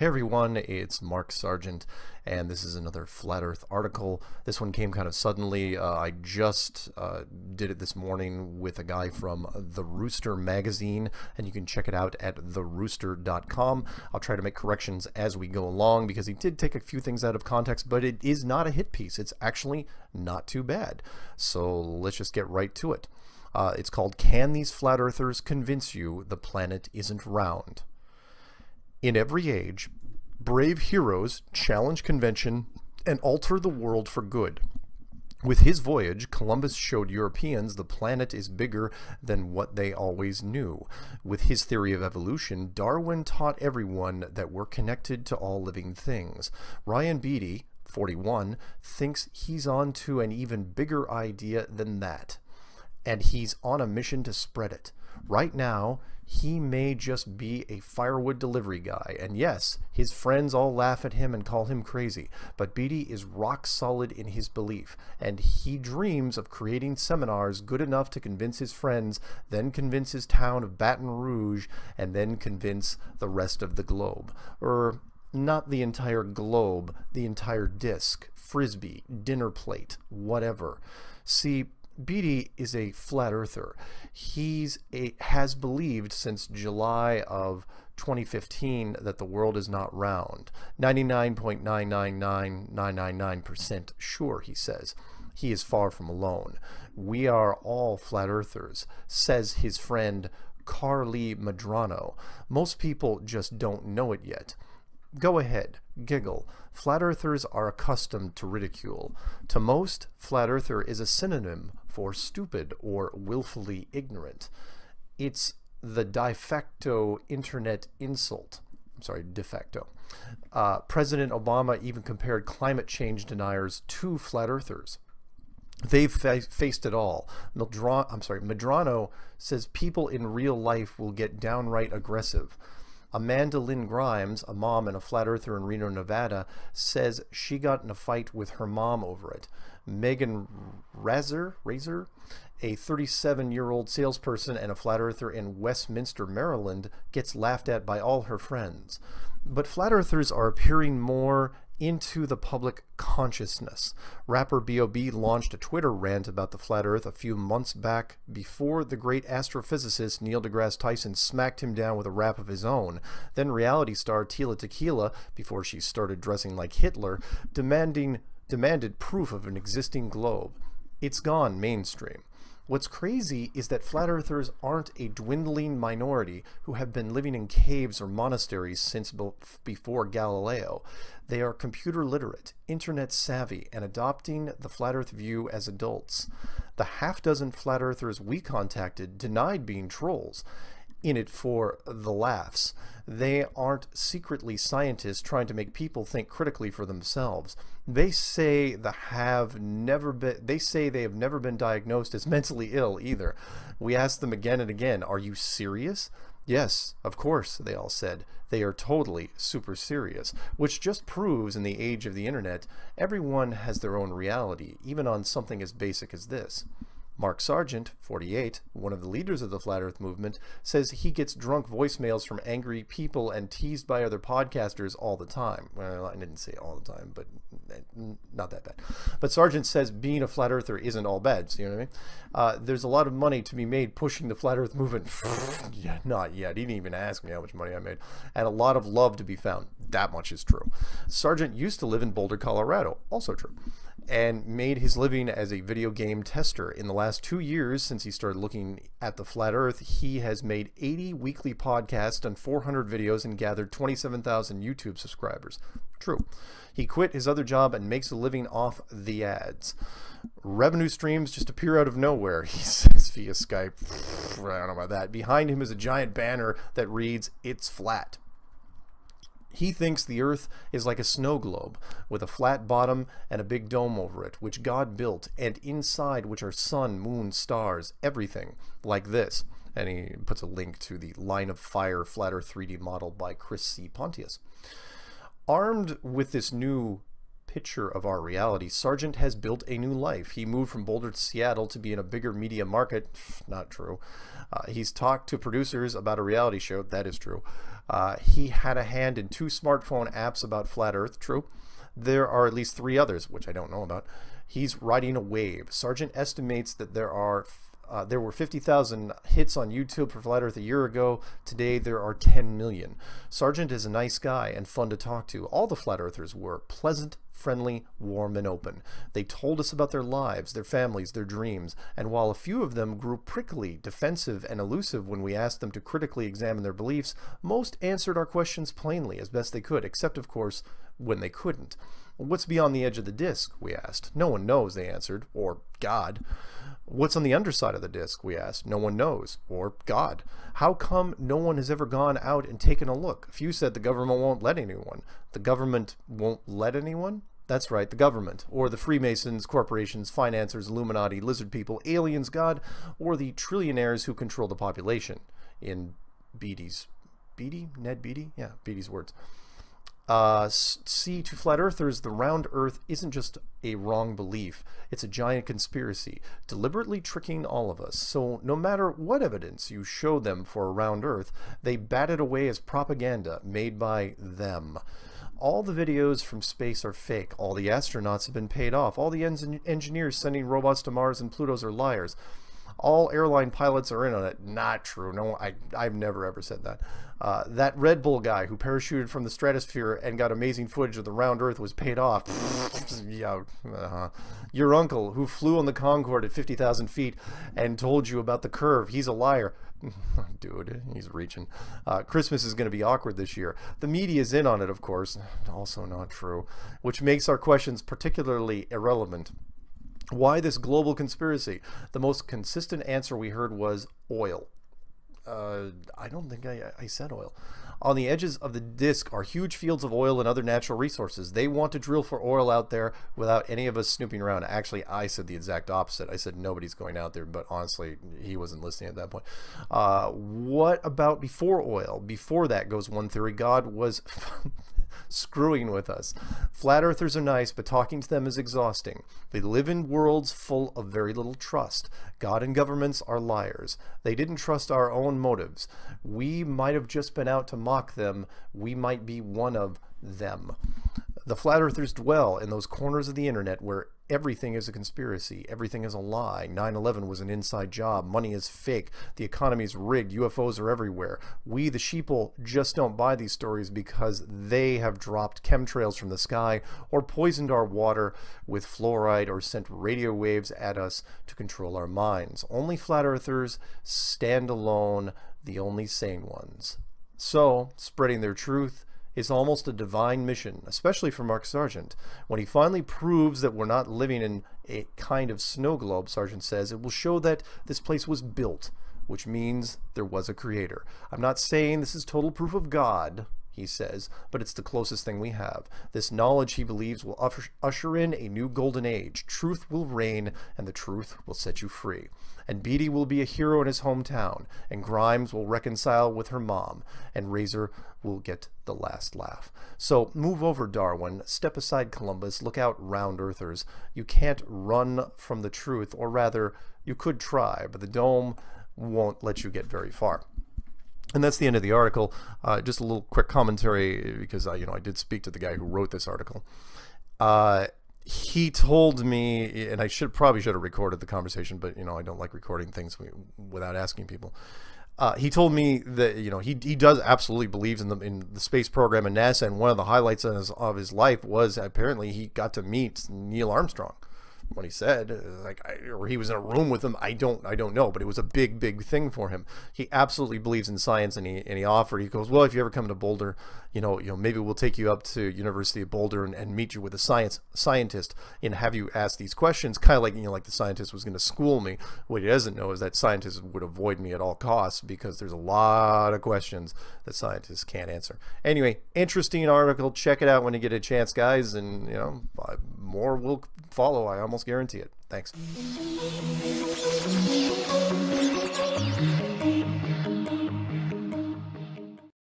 Hey everyone, it's Mark Sargent, and this is another Flat Earth article. This one came kind of suddenly. I just did it this morning with a guy from the Rooster Magazine, and you can check it out at therooster.com. I'll try to make corrections as we go along because he did take a few things out of context, but it is not a hit piece. It's actually not too bad. So let's just get right to it. It's called Can These Flat Earthers Convince You the Planet Isn't Round? In every age, brave heroes challenge convention and alter the world for good. With his voyage, Columbus showed Europeans the planet is bigger than what they always knew. With his theory of evolution, Darwin taught everyone that we're connected to all living things. Ryan Beatty, 41, thinks he's on to an even bigger idea than that. And he's on a mission to spread it. Right now, he may just be a firewood delivery guy, and yes, his friends all laugh at him and call him crazy, but Beatty is rock solid in his belief, and he dreams of creating seminars good enough to convince his friends, then convince his town of Baton Rouge, and then convince the rest of the globe. Or not the entire globe, the entire disc, frisbee, dinner plate, whatever. See, Beatty is a flat earther. Has believed since July of 2015 that the world is not round. 99.999999% sure, he says. He is far from alone. We are all flat earthers, says his friend Carly Medrano. Most people just don't know it yet. Go ahead, giggle. Flat earthers are accustomed to ridicule. To most, flat earther is a synonym for stupid or willfully ignorant. It's the de facto internet insult. De facto. President Obama even compared climate change deniers to flat earthers. They've faced it all. Medrano says people in real life will get downright aggressive. Amanda Lynn Grimes, a mom and a flat earther in Reno, Nevada, says she got in a fight with her mom over it. Megan Razor, a 37-year-old salesperson and a flat earther in Westminster, Maryland, gets laughed at by all her friends. But flat earthers are appearing more into the public consciousness. Rapper B.O.B. launched a Twitter rant about the flat earth a few months back before the great astrophysicist Neil deGrasse Tyson smacked him down with a rap of his own. Then reality star Tila Tequila, before she started dressing like Hitler, demanded proof of an existing globe. It's gone mainstream. What's crazy is that flat earthers aren't a dwindling minority who have been living in caves or monasteries since before Galileo. They are computer literate, internet savvy, and adopting the flat earth view as adults. The half-dozen flat earthers we contacted denied being trolls, in it for the laughs. They aren't secretly scientists trying to make people think critically for themselves. They say they have never been diagnosed as mentally ill either. We asked them again and again, "Are you serious?" "Yes, of course," they all said. They are totally super serious, which just proves in the age of the internet, everyone has their own reality, even on something as basic as this. Mark Sargent, 48, one of the leaders of the Flat Earth movement, says he gets drunk voicemails from angry people and teased by other podcasters all the time. Well, I didn't say all the time, but not that bad. But Sargent says being a flat earther isn't all bad. So you know what I mean? There's a lot of money to be made pushing the Flat Earth movement. Yeah, not yet. He didn't even ask me how much money I made. And a lot of love to be found. That much is true. Sargent used to live in Boulder, Colorado. Also true. And made his living as a video game tester. In the last 2 years, since he started looking at the flat earth, he has made 80 weekly podcasts, done 400 videos, and gathered 27,000 YouTube subscribers. True. He quit his other job and makes a living off the ads. Revenue streams just appear out of nowhere, he says via Skype. I don't know about that. Behind him is a giant banner that reads, "It's flat." He thinks the earth is like a snow globe with a flat bottom and a big dome over it, which God built, and inside which are sun, moon, stars, everything like this. And he puts a link to the Line of Fire Flat Earth 3D model by Chris C. Pontius. Armed with this new picture of our reality, Sargent has built a new life. He moved from Boulder to Seattle to be in a bigger media market. Not true. He's talked to producers about a reality show. That is true. He had a hand in 2 smartphone apps about flat Earth. True. There are at least 3 others, which I don't know about. He's riding a wave. Sargent estimates that there were 50,000 hits on YouTube for Flat Earth a year ago. Today there are 10 million. Sargent is a nice guy and fun to talk to. All the Flat Earthers were pleasant, friendly, warm, and open. They told us about their lives, their families, their dreams, and while a few of them grew prickly, defensive, and elusive when we asked them to critically examine their beliefs, most answered our questions plainly as best they could, except, of course, when they couldn't. What's beyond the edge of the disk, we asked. No one knows, they answered, or God. What's on the underside of the disk, we asked. No one knows, or God. How come no one has ever gone out and taken a look? A few said the government won't let anyone. The government won't let anyone? That's right, the government, or the Freemasons, corporations, financiers, Illuminati, lizard people, aliens, God, or the trillionaires who control the population. In Ned Beatty? Yeah, Beatty's words. See, to flat earthers, the round earth isn't just a wrong belief. It's a giant conspiracy, deliberately tricking all of us. So no matter what evidence you show them for a round earth, they bat it away as propaganda made by them. All the videos from space are fake. All the astronauts have been paid off. All the engineers sending robots to Mars and Pluto are liars. All airline pilots are in on it. Not true. No, I've never ever said that. That Red Bull guy who parachuted from the stratosphere and got amazing footage of the round earth was paid off. Yeah, Your uncle who flew on the Concorde at 50,000 feet and told you about the curve, he's a liar. Dude, he's reaching. Christmas is going to be awkward this year. The media's in on it, of course. Also not true. Which makes our questions particularly irrelevant. Why this global conspiracy? The most consistent answer we heard was oil. I don't think I said oil. On the edges of the disk are huge fields of oil and other natural resources. They want to drill for oil out there without any of us snooping around. Actually, I said the exact opposite. I said nobody's going out there, but honestly, he wasn't listening at that point. What about before oil? Before that goes one theory. God was screwing with us. Flat earthers are nice, but talking to them is exhausting. They live in worlds full of very little trust. God and governments are liars. They didn't trust our own motives. We might have just been out to mock them. We might be one of them. The flat earthers dwell in those corners of the internet where everything is a conspiracy, everything is a lie. 9/11 was an inside job, money is fake, the economy is rigged, UFOs are everywhere. We, the sheeple, just don't buy these stories because they have dropped chemtrails from the sky or poisoned our water with fluoride or sent radio waves at us to control our minds. Only flat earthers stand alone, the only sane ones. So, spreading their truth is almost a divine mission, especially for Mark Sargent. When he finally proves that we're not living in a kind of snow globe, Sargent says, it will show that this place was built, which means there was a creator. I'm not saying this is total proof of God, he says, but it's the closest thing we have. This knowledge, he believes, will usher in a new golden age. Truth will reign, and the truth will set you free. And Beatty will be a hero in his hometown, and Grimes will reconcile with her mom, and Razor will get the last laugh. So move over, Darwin. Step aside, Columbus. Look out, round earthers. You can't run from the truth, or rather, you could try, but the dome won't let you get very far. And that's the end of the article. Just a little quick commentary, because I did speak to the guy who wrote this article. He told me, and I probably should have recorded the conversation, but I don't like recording things without asking people. He told me that he does absolutely believes in the space program and NASA, and one of the highlights of his life was apparently he got to meet Neil Armstrong. What he said, or he was in a room with him, I don't know, but it was a big thing for him. He absolutely believes in science, and he offered. He goes, well, if you ever come to Boulder, maybe we'll take you up to University of Boulder and meet you with a scientist and have you ask these questions, kind of like the scientist was going to school me. What he doesn't know is that scientists would avoid me at all costs because there's a lot of questions that scientists can't answer. Anyway, interesting article. Check it out when you get a chance, guys, and more will follow. I almost guarantee it. Thanks.